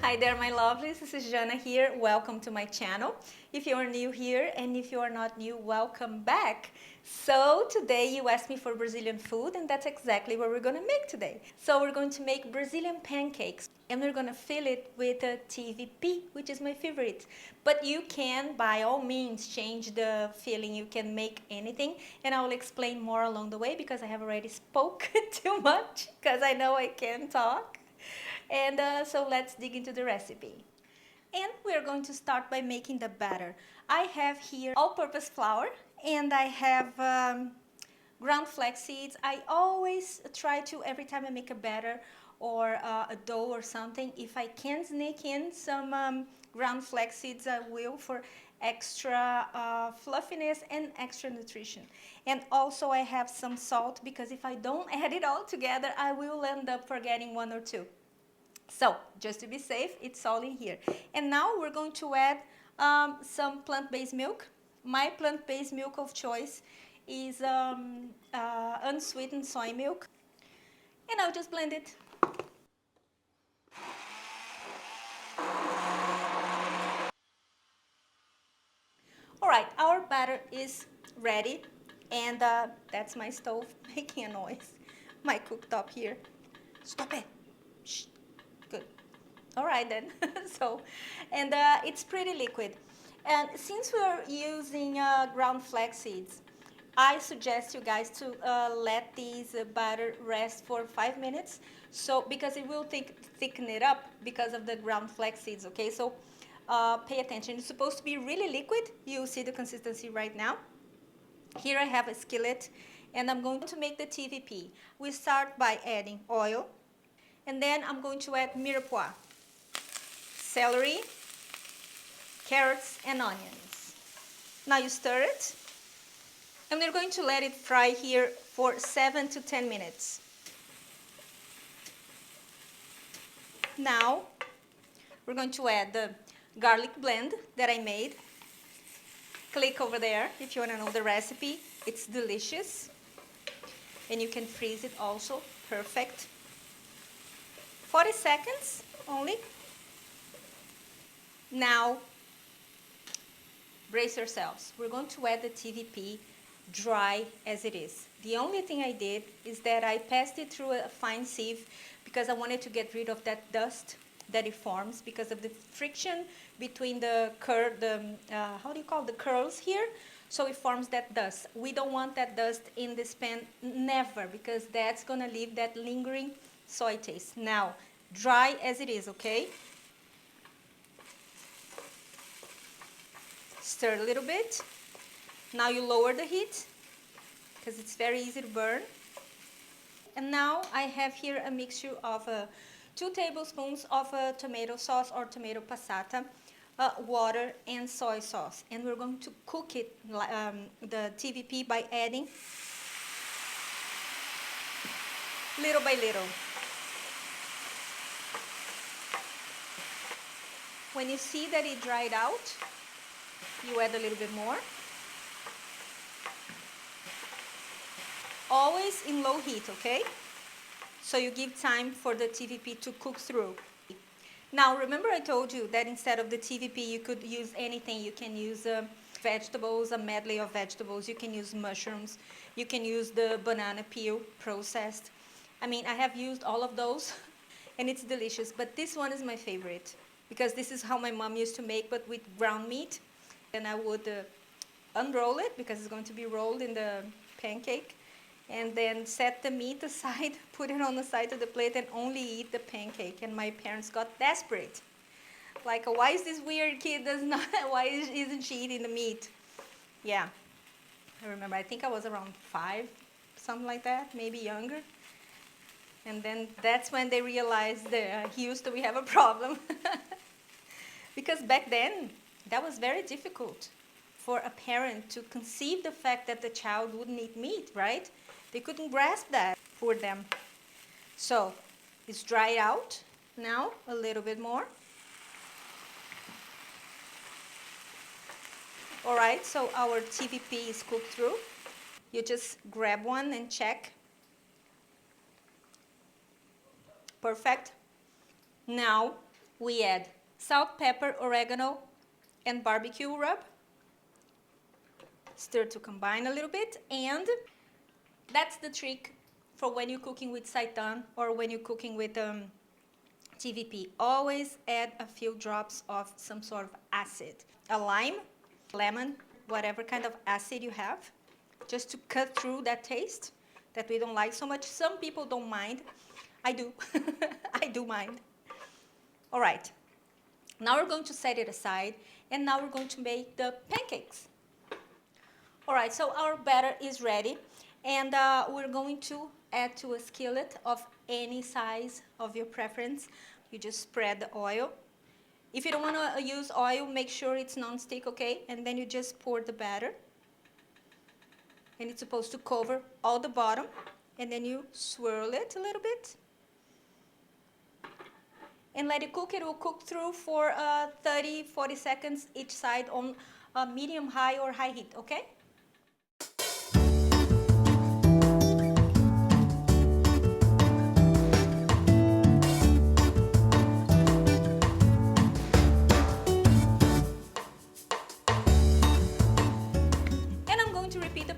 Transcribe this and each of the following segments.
Hi there, my lovelies. This is Jana here. Welcome to my channel. If you are new here and if you are not new, welcome back. So today you asked me for Brazilian food and that's exactly what we're going to make today. So we're going to make Brazilian pancakes and we're going to fill it with a TVP, which is my favorite. But you can, by all means, change the filling. You can make anything and I will explain more along the way because I have already spoken too much because I know I can talk. And so let's dig into the recipe. And we're going to start by making the batter. I have here all-purpose flour and I have ground flax seeds. I always try to, every time I make a batter or a dough or something, if I can sneak in some ground flax seeds, I will, for extra fluffiness and extra nutrition. And also I have some salt because if I don't add it all together, I will end up forgetting one or two. So, just to be safe, it's all in here. And now we're going to add some plant-based milk. My plant-based milk of choice is unsweetened soy milk. And I'll just blend it. All right, our batter is ready. And that's my stove making a noise. My cooktop here. Stop it. Shh. Good. All right then. And it's pretty liquid. And since we're using ground flax seeds, I suggest you guys to let these batter rest for 5 minutes. So because it will thicken it up because of the ground flax seeds. Okay, so pay attention. It's supposed to be really liquid. You see the consistency right now. Here I have a skillet, and I'm going to make the TVP. We start by adding oil. And then I'm going to add mirepoix, celery, carrots, and onions. Now you stir it. And we're going to let it fry here for 7 to 10 minutes. Now we're going to add the garlic blend that I made. Click over there if you want to know the recipe. It's delicious. And you can freeze it also. Perfect. 40 seconds only. Now, brace yourselves. We're going to add the TVP dry as it is. The only thing I did is that I passed it through a fine sieve because I wanted to get rid of that dust that it forms because of the friction between the the curls here. So it forms that dust. We don't want that dust in this pan, never, because that's gonna leave that lingering soy taste. Now, dry as it is, okay? Stir a little bit. Now you lower the heat because it's very easy to burn. And now I have here a mixture of 2 tablespoons of tomato sauce or tomato passata, water and soy sauce. And we're going to cook it, the TVP, by adding little by little. When you see that it dried out, you add a little bit more. Always in low heat, okay? So you give time for the TVP to cook through. Now, remember I told you that instead of the TVP, you could use anything. You can use vegetables, a medley of vegetables. You can use mushrooms. You can use the banana peel processed. I mean, I have used all of those, and it's delicious. But this one is my favorite because this is how my mom used to make, but with ground meat. And I would unroll it because it's going to be rolled in the pancake. And then set the meat aside, put it on the side of the plate, and only eat the pancake. And my parents got desperate. Like, why is this weird kid why isn't she eating the meat? Yeah, I remember, I think I was around 5, something like that, maybe younger. And then that's when they realized that Houston, we have a problem. Because back then, that was very difficult for a parent to conceive the fact that the child wouldn't eat meat, right? They couldn't grasp that for them. So it's dried out now a little bit more. All right, so our TVP is cooked through. You just grab one and check. Perfect. Now We add salt, pepper, oregano, and barbecue rub. Stir to combine a little bit, and that's the trick for when you're cooking with seitan or when you're cooking with TVP. Always add a few drops of some sort of acid. A lime, lemon, whatever kind of acid you have, just to cut through that taste that we don't like so much. Some people don't mind. I do. I do mind. All right. Now we're going to set it aside, and now we're going to make the pancakes. All right, so our batter is ready, and we're going to add to a skillet of any size of your preference. You just spread the oil. If you don't want to use oil, make sure it's non-stick, okay? And then you just pour the batter. And it's supposed to cover all the bottom. And then you swirl it a little bit. And let it cook. It will cook through for 30-40 seconds each side on medium, high, or high heat, okay?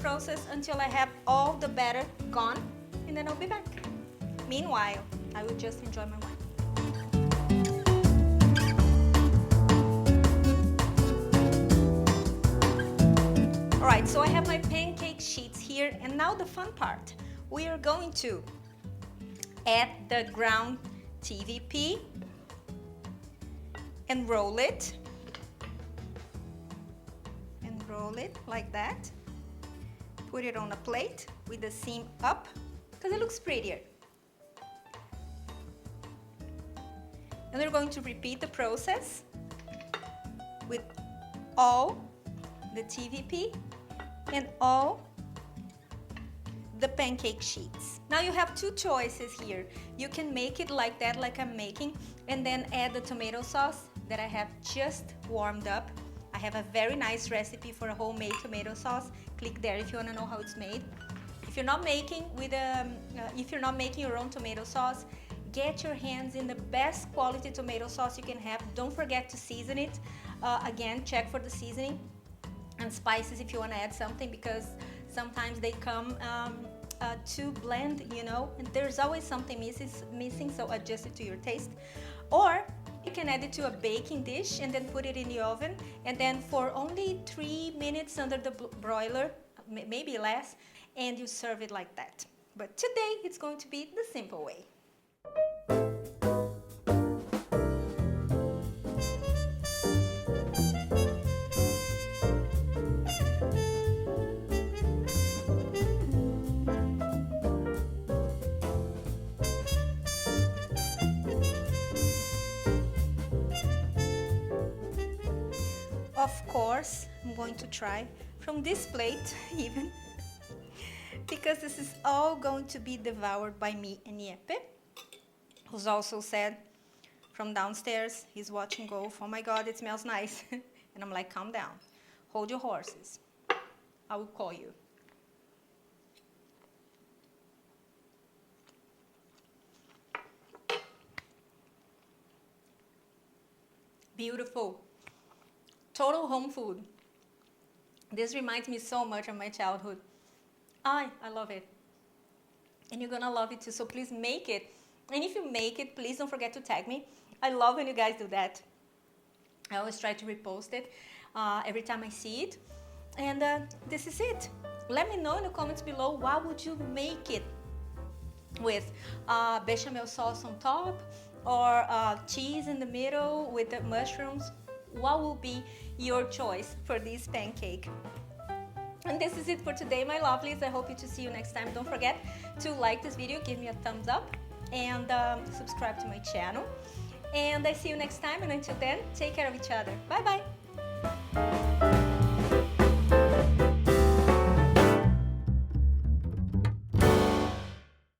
Process until I have all the batter gone, and then I'll be back. Meanwhile, I will just enjoy my wine. All right, so I have my pancake sheets here, and now the fun part. We are going to add the ground TVP and roll it. And roll it like that. Put it on a plate with the seam up, because it looks prettier. And we're going to repeat the process with all the TVP and all the pancake sheets. Now you have two choices here. You can make it like that, like I'm making, and then add the tomato sauce that I have just warmed up. I have a very nice recipe for a homemade tomato sauce. Click there if you want to know how it's made. If you're not making your own tomato sauce, get your hands in the best quality tomato sauce you can have. Don't forget to season it. Again, check for the seasoning and spices if you want to add something, because sometimes they come too bland, you know, and there's always something missing, so adjust it to your taste. Or you can add it to a baking dish and then put it in the oven, and then for only 3 minutes under the broiler, maybe less, and you serve it like that. But today it's going to be the simple way. Of course, I'm going to try from this plate even, because this is all going to be devoured by me and Jeppe, who's also said from downstairs, he's watching golf, oh my God, it smells nice. And I'm like, calm down, hold your horses, I will call you. Beautiful. Total home food. This reminds me so much of my childhood. I love it. And you're gonna love it too, so please make it. And if you make it, please don't forget to tag me. I love when you guys do that. I always try to repost it every time I see it. And this is it. Let me know in the comments below, what would you make it with? Bechamel sauce on top, or cheese in the middle with the mushrooms? What will be your choice for this pancake? And this is it for today, my lovelies. I hope to see you next time. Don't forget to like this video, give me a thumbs up, and subscribe to my channel. And I see you next time, and until then, take care of each other. Bye bye.